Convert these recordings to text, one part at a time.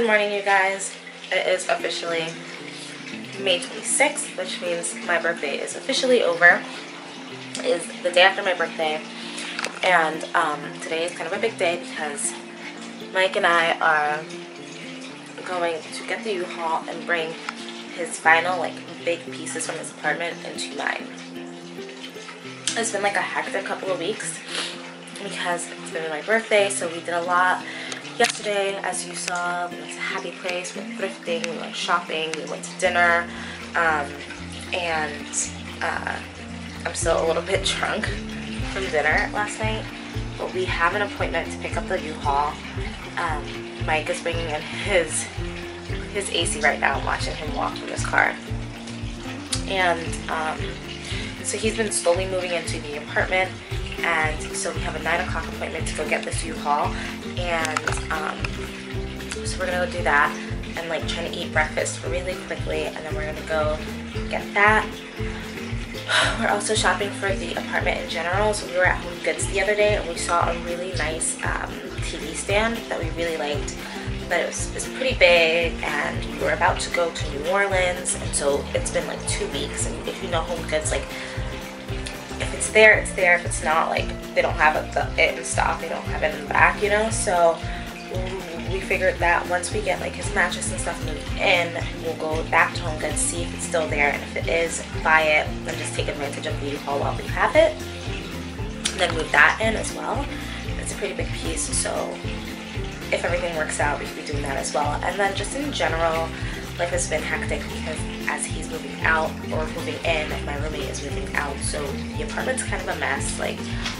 morning, you guys. It is officially May 26th, which means my birthday is officially over. It is the day after my birthday, and today is kind of a big day because Mike and I are going to get the U-Haul and bring his final big pieces from his apartment into mine. It's been like a hectic couple of weeks because it's been my birthday, so we did a lot. Yesterday, as you saw, we went to a happy place, we went thrifting, we went shopping, we went to dinner, and I'm still a little bit drunk from dinner last night, but we have an appointment to pick up the U-Haul. Mike is bringing in his AC right now. I'm watching him walk from his car, and so he's been slowly moving into the apartment. And so we have a 9 o'clock appointment to go get this U-Haul, and so we're gonna go do that and trying to eat breakfast really quickly, and then we're gonna go get that. We're also shopping for the apartment in general. So we were at Home Goods the other day and we saw a really nice TV stand that we really liked, but it's pretty big, and we were about to go to New Orleans, and so it's been 2 weeks, and if you know Home Goods, if it's there, it's there. If it's not, they don't have it in stock, they don't have it in the back, you know. So we figured that once we get his mattress and stuff moved in, we'll go back to Home Goods, see if it's still there, and if it is, buy it and just take advantage of the U-Haul while we have it, and then move that in as well. It's a pretty big piece, so if everything works out, we could be doing that as well. And then just in general, life has been hectic because as he's moving out or moving in, my roommate is moving out, so the apartment's kind of a mess.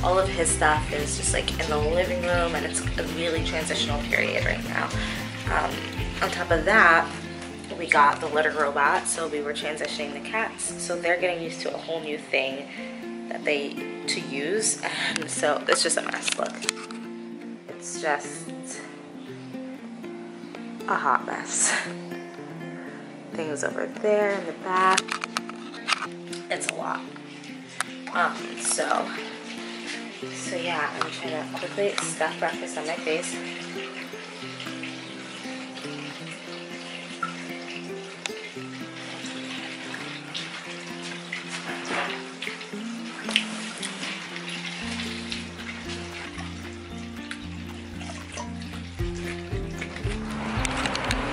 All of his stuff is just in the living room, and it's a really transitional period right now. On top of that, we got the litter robot, so we were transitioning the cats, so they're getting used to a whole new thing that to use, and so it's just a mess. Look, it's just a hot mess. Things over there in the back. It's a lot. So yeah, I'm trying to quickly stuff breakfast on my face.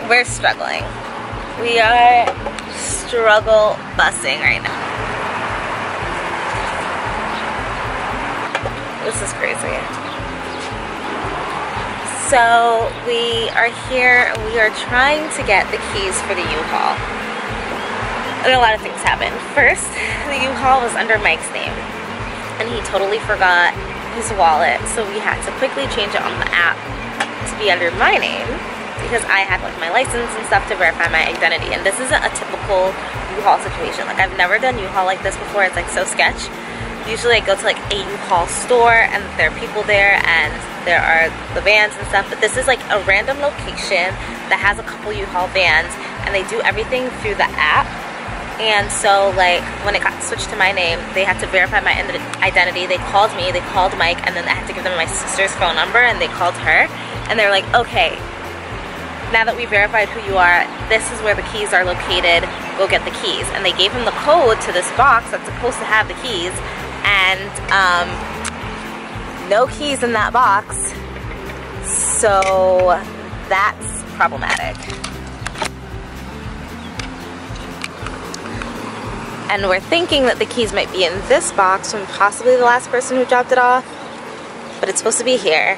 We're struggling. We are struggle busing right now. This is crazy. So we are here and we are trying to get the keys for the U-Haul. And a lot of things happened. First, the U-Haul was under Mike's name, and he totally forgot his wallet, so we had to quickly change it on the app to be under my name, because I had my license and stuff to verify my identity. And this isn't a typical U-Haul situation. I've never done U-Haul like this before. It's so sketch. Usually I go to a U-Haul store and there are people there and there are the vans and stuff, but this is a random location that has a couple U-Haul vans, and they do everything through the app. And so when it got switched to my name, they had to verify my identity. They called me, they called Mike, and then I had to give them my sister's phone number, and they called her, and they're like, okay, now that we verified who you are, this is where the keys are located, go get the keys. And they gave him the code to this box that's supposed to have the keys, and no keys in that box, so that's problematic. And we're thinking that the keys might be in this box from possibly the last person who dropped it off, but it's supposed to be here,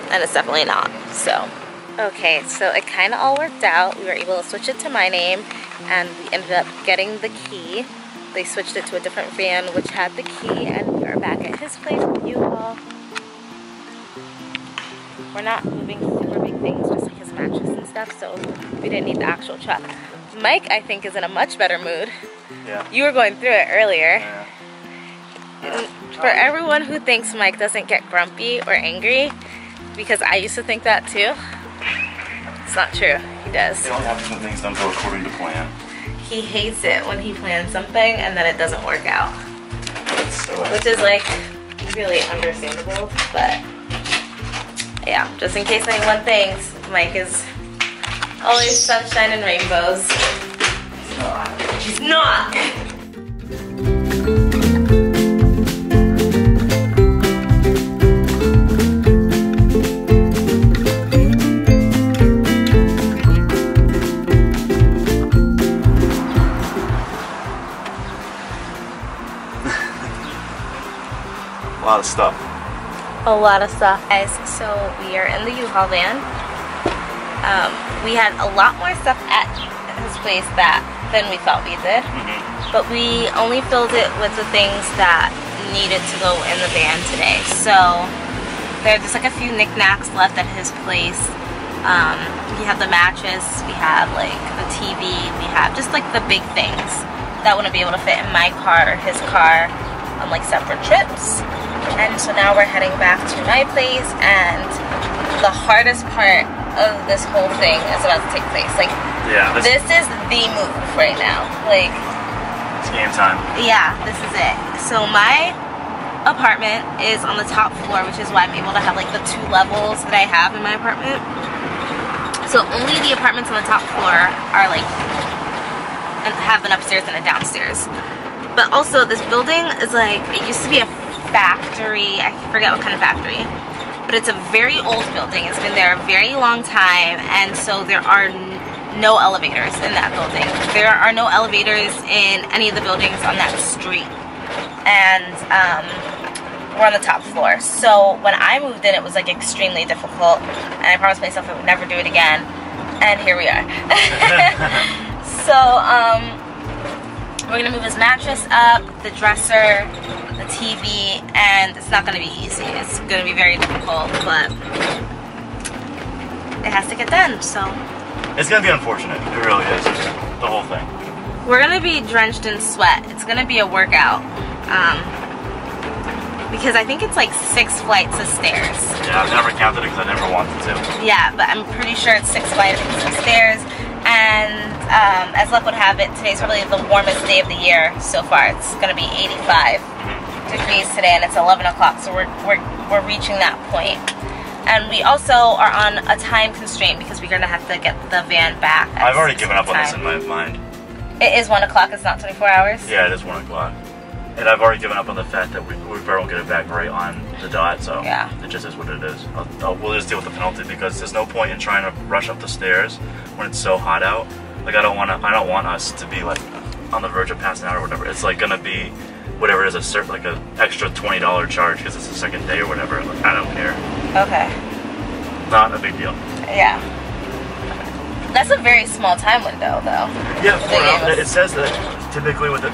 and it's definitely not, so. Okay, so it kind of all worked out. We were able to switch it to my name, and we ended up getting the key. They switched it to a different van which had the key, and we are back at his place with U-Haul. We're not moving super big things, just his mattress and stuff, so we didn't need the actual truck. Mike, I think, is in a much better mood. Yeah. You were going through it earlier. Yeah. For everyone who thinks Mike doesn't get grumpy or angry, because I used to think that too, it's not true. He does. It only happens when things don't go according to plan. He hates it when he plans something and then it doesn't work out. So which is really understandable, but Yeah, just in case anyone thinks, Mike is always sunshine and rainbows. He's not! A lot of stuff. A lot of stuff. Guys, so we are in the U-Haul van. We had a lot more stuff at his place than we thought we did. But we only filled it with the things that needed to go in the van today. So there's just like a few knickknacks left at his place. We have the mattress, we have like the TV, we have just like the big things that wouldn't be able to fit in my car or his car on like separate trips. And so now we're heading back to my place, and the hardest part of this whole thing is about to take place. Like, yeah, this is the move right now. Like, it's game time. Yeah, this is it. So my apartment is on the top floor, which is why I'm able to have like the 2 levels that I have in my apartment. So only the apartments on the top floor are like, and have an upstairs and a downstairs. But also this building is like, it used to be a factory. I forget what kind of factory, but it's a very old building. It's been there a very long time, and so there are no elevators in that building. There are no elevators in any of the buildings on that street, and we're on the top floor. So when I moved in, it was like extremely difficult, and I promised myself I would never do it again, and here we are. So we're gonna move his mattress up, the dresser, the TV, and it's not gonna be easy. It's gonna be very difficult, but it has to get done, so. It's gonna be unfortunate. It really is. The whole thing. We're gonna be drenched in sweat. It's gonna be a workout. Because I think it's like 6 flights of stairs. Yeah, I've never counted it because I never wanted to. Yeah, but I'm pretty sure it's 6 flights of stairs. And as luck would have it, today's probably the warmest day of the year so far. It's gonna be 85 degrees today, and it's 11 o'clock, so we're reaching that point. And we also are on a time constraint because we're gonna have to get the van back. I've already given up on this in my mind. It is 1 o'clock. It's not 24 hours. Yeah, it is 1 o'clock. And I've already given up on the fact that we probably won't get it back right on the dot, so yeah, it just is what it is. We'll just deal with the penalty because there's no point in trying to rush up the stairs when it's so hot out. Like I don't want us to be like on the verge of passing out or whatever. It's like gonna be whatever it is, like an extra $20 charge because it's the second day or whatever. Like, I don't care. Okay. Not a big deal. Yeah. That's a very small time window, though. Yeah, 4 hours. It says that typically with a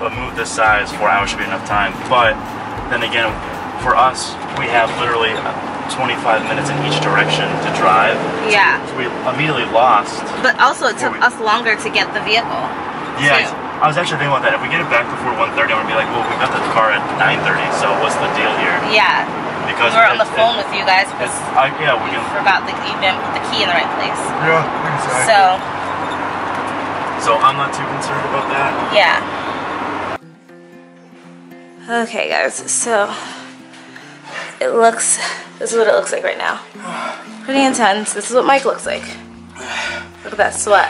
move this size, 4 hours should be enough time. But then again, for us, we have literally 25 minutes in each direction to drive. Yeah. So we immediately lost. But also, it took us longer to get the vehicle. Yeah, I was actually thinking about that. If we get it back before 1:30, I'm gonna be like, well, we got the car at 9:30, so what's the deal here? Yeah. Because we were on the phone with you guys because yeah, we forgot that you didn't put the key in the right place. Yeah, exactly. So I'm not too concerned about that. Yeah. Okay, guys. So this is what it looks like right now. Pretty intense. This is what Mike looks like. Look at that sweat.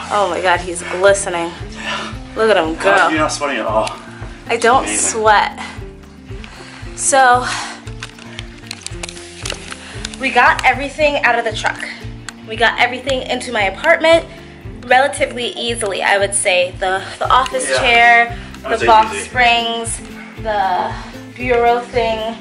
Oh my God, he's glistening. Look at him go. You're not sweating at all. I don't sweat. So, we got everything out of the truck. We got everything into my apartment relatively easily, I would say. The office chair, the box springs, the bureau thing.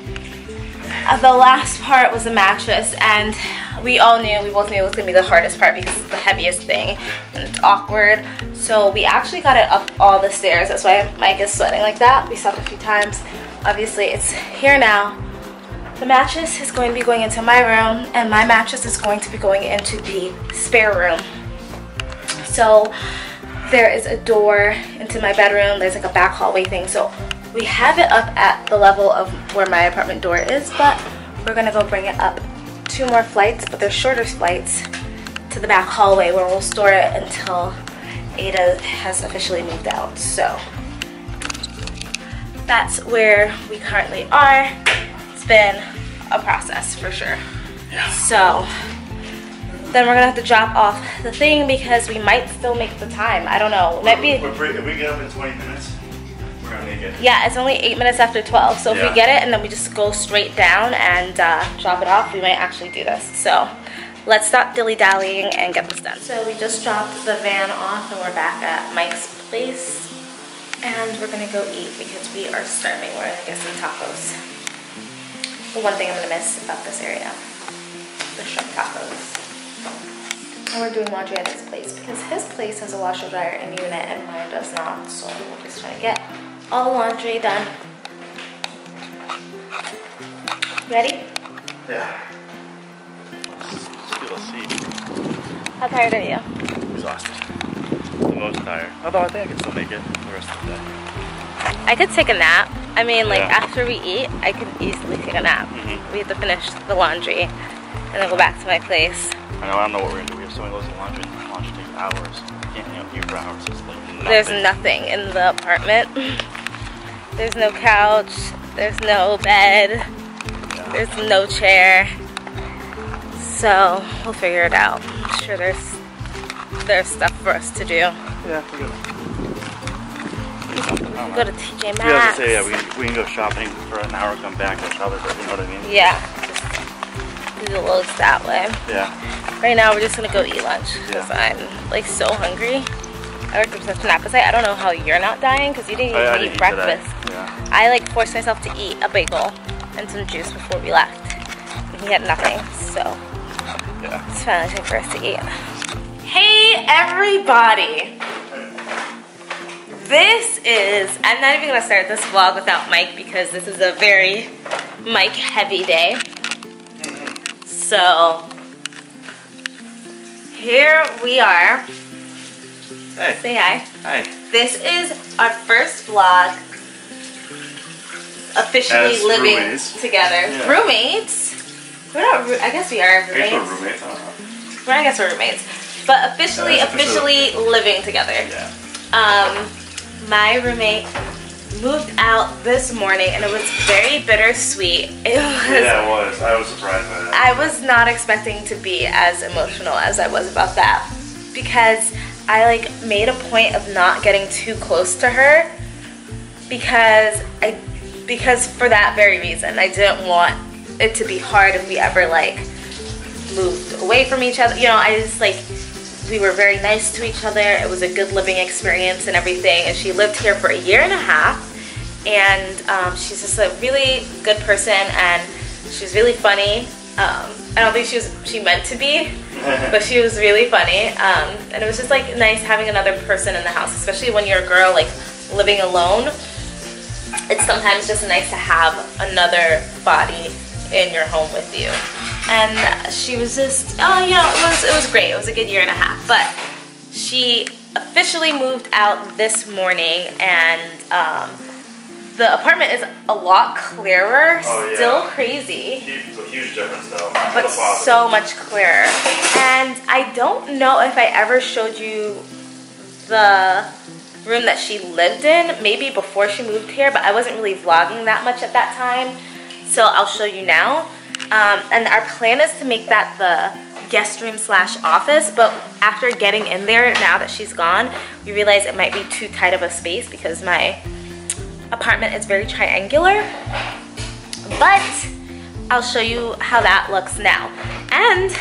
The last part was the mattress, and we both knew it was going to be the hardest part because it's the heaviest thing and it's awkward. So we actually got it up all the stairs. That's why Mike is sweating like that. We stopped a few times. Obviously, it's here now. The mattress is going to be going into my room, and my mattress is going to be going into the spare room. So there is a door into my bedroom. There's like a back hallway thing. So we have it up at the level of where my apartment door is, but we're gonna go bring it up 2 more flights, but they're shorter flights, to the back hallway where we'll store it until Ada has officially moved out. So that's where we currently are. It's been a process for sure. Yeah. So then we're gonna have to drop off the thing because we might still make the time. I don't know. Might be. If we get up in 20 minutes, we're gonna make it. Yeah, it's only 8 minutes after 12. So if Yeah. we get it and then we just go straight down and drop it off, we might actually do this. So let's stop dilly-dallying and get this done. So we just dropped the van off and we're back at Mike's place. And we're gonna go eat because we are starving. We're gonna get some tacos. The one thing I'm gonna miss about this area, the shrimp tacos. And we're doing laundry at his place because his place has a washer dryer and unit and mine does not. So we're just trying to get all the laundry done. Ready? Yeah. Let's see. How tired are you? Exhausted. The most tired. Although I think I can still make it the rest of the day. I could take a nap. I mean, like, Yeah. after we eat, I could easily take a nap. We have to finish the laundry and then go back to my place. I don't know what we're gonna do. We have so many loads of laundry. Laundry takes hours. You can't here for hours. It's like nothing. There's nothing in the apartment. There's no couch. There's no bed. Yeah. There's no chair. So we'll figure it out. I'm sure there's stuff for us to do. Yeah, we're good. Go to TJ Maxx. Yeah, I was gonna say, yeah, we can go shopping for an hour, come back and shop, you know what I mean? Yeah, just do the loads that way. Yeah. Right now we're just gonna go eat lunch because Yeah. I'm like so hungry. I worked with such an appetite. I don't know how you're not dying because you didn't even I eat didn't breakfast. Today. Yeah. I like forced myself to eat a bagel and some juice before we left. And he had nothing, so Yeah. it's finally time for us to eat. Hey everybody! This is, I'm not even gonna start this vlog without Mike because this is a very Mike heavy day. So, here we are. Hey. Say hi. Hi. This is our first vlog officially As living roommates. together. Yeah. Roommates? We're not, I guess we are I guess roommates. we're roommates. I don't know. I guess we're roommates. But officially, Yeah, that's officially living together. Yeah. My roommate moved out this morning and it was very bittersweet. It was, Yeah, it was. I was surprised by that. I was not expecting to be as emotional as I was about that because I like made a point of not getting too close to her because for that very reason. I didn't want it to be hard if we ever like moved away from each other. You know, I just like, we were very nice to each other. It was a good living experience and everything. And she lived here for 1.5 years. And she's just a really good person and she's really funny. I don't think she meant to be, but she was really funny. And it was just like nice having another person in the house, especially when you're a girl like living alone. It's sometimes just nice to have another body in your home with you. And she was just, oh, you know, it was great. It was a good 1.5 years. But she officially moved out this morning and the apartment is a lot clearer. Oh, yeah. Still crazy. It's a huge difference though. But so much clearer. And I don't know if I ever showed you the room that she lived in, maybe before she moved here, but I wasn't really vlogging that much at that time. So I'll show you now. And our plan is to make that the guest room / office, but after getting in there, now that she's gone, we realized it might be too tight of a space because my apartment is very triangular. But I'll show you how that looks now. And,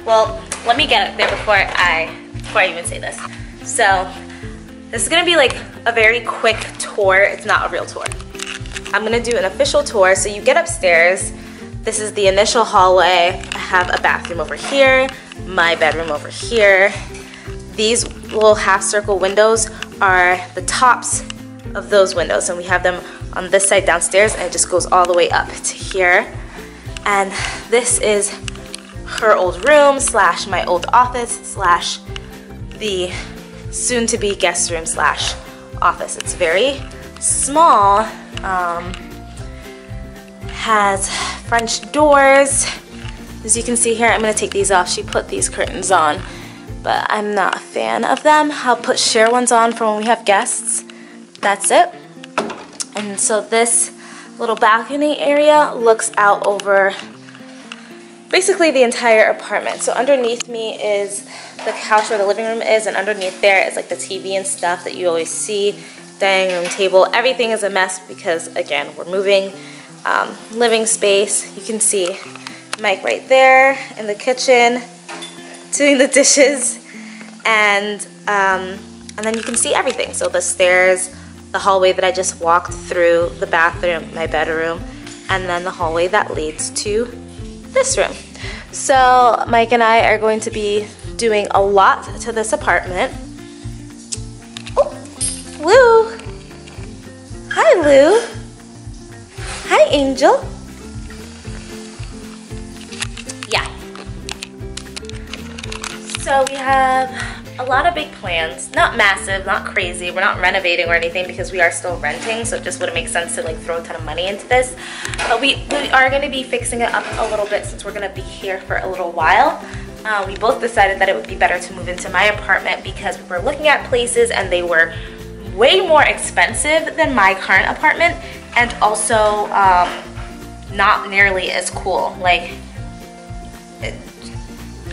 well, let me get there before I even say this. So, this is gonna be like a very quick tour. It's not a real tour. I'm gonna do an official tour. So you get upstairs. This is the initial hallway. I have a bathroom over here, my bedroom over here. These little half circle windows are the tops of those windows, and we have them on this side downstairs, and it just goes all the way up to here. And this is her old room / my old office / the soon-to-be guest room / office. It's very small, has French doors. As you can see here, I'm gonna take these off. She put these curtains on, but I'm not a fan of them. I'll put sheer ones on for when we have guests. That's it. And so this little balcony area looks out over basically the entire apartment. So underneath me is the couch where the living room is, and underneath there is like the TV and stuff that you always see, dining room table. Everything is a mess because, again, we're moving. Living space, you can see Mike right there in the kitchen doing the dishes, and then you can see everything. So the stairs, the hallway that I just walked through, the bathroom, my bedroom, and then the hallway that leads to this room. So Mike and I are going to be doing a lot to this apartment. Oh, Lou. Hi, Lou. Hi, Angel. Yeah. So we have a lot of big plans. Not massive, not crazy. We're not renovating or anything because we are still renting, so it just wouldn't make sense to like throw a ton of money into this. But we are going to be fixing it up a little bit since we're going to be here for a little while. We both decided that it would be better to move into my apartment because we were looking at places and they were way more expensive than my current apartment, and also not nearly as cool. Like,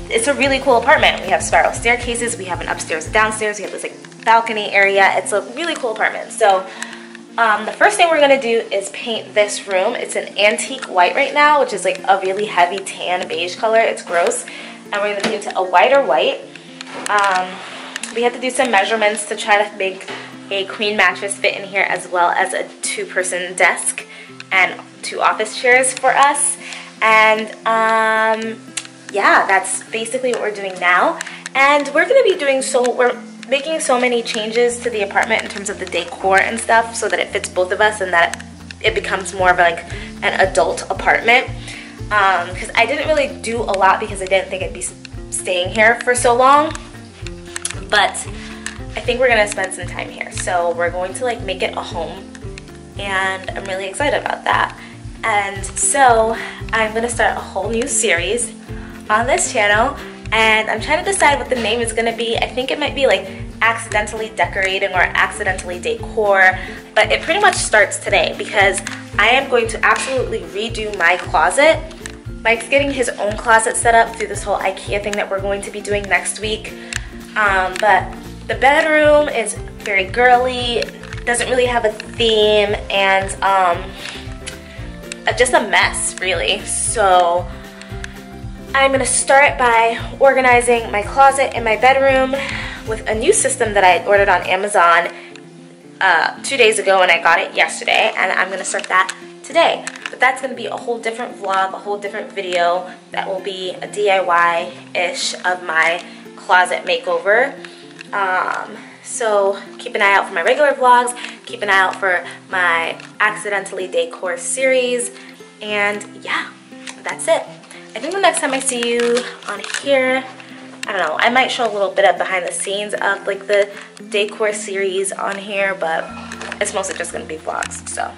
it's a really cool apartment. We have spiral staircases, we have an upstairs, downstairs, we have this like balcony area. It's a really cool apartment. So the first thing we're gonna do is paint this room. It's an antique white right now, which is like a really heavy tan beige color. It's gross. And we're gonna paint it a whiter white. We had to do some measurements to try to make a queen mattress fit in here, as well as a 2-person desk and 2 office chairs for us. And yeah, that's basically what we're doing now. And we're gonna be doing we're making so many changes to the apartment in terms of the decor and stuff so that it fits both of us and that it becomes more of like an adult apartment. Because I didn't really do a lot because I didn't think I'd be staying here for so long. But I think we're gonna spend some time here. So we're going to like make it a home, and I'm really excited about that. And so I'm gonna start a whole new series on this channel, and I'm trying to decide what the name is gonna be. I think it might be like accidentally decorating or accidentally decor, but it pretty much starts today because I am going to absolutely redo my closet. Mike's getting his own closet set up through this whole IKEA thing that we're going to be doing next week. But the bedroom is very girly, doesn't really have a theme, and just a mess really. So I'm gonna start by organizing my closet and my bedroom with a new system that I ordered on Amazon 2 days ago, and I got it yesterday, and I'm gonna start that today. But that's gonna be a whole different vlog, a whole different video that will be a DIY-ish of my closet makeover. So keep an eye out for my regular vlogs, keep an eye out for my accidentally decor series, and yeah, that's it. I think the next time I see you on here, I don't know, I might show a little bit of behind the scenes of like the decor series on here, but it's mostly just gonna be vlogs, so.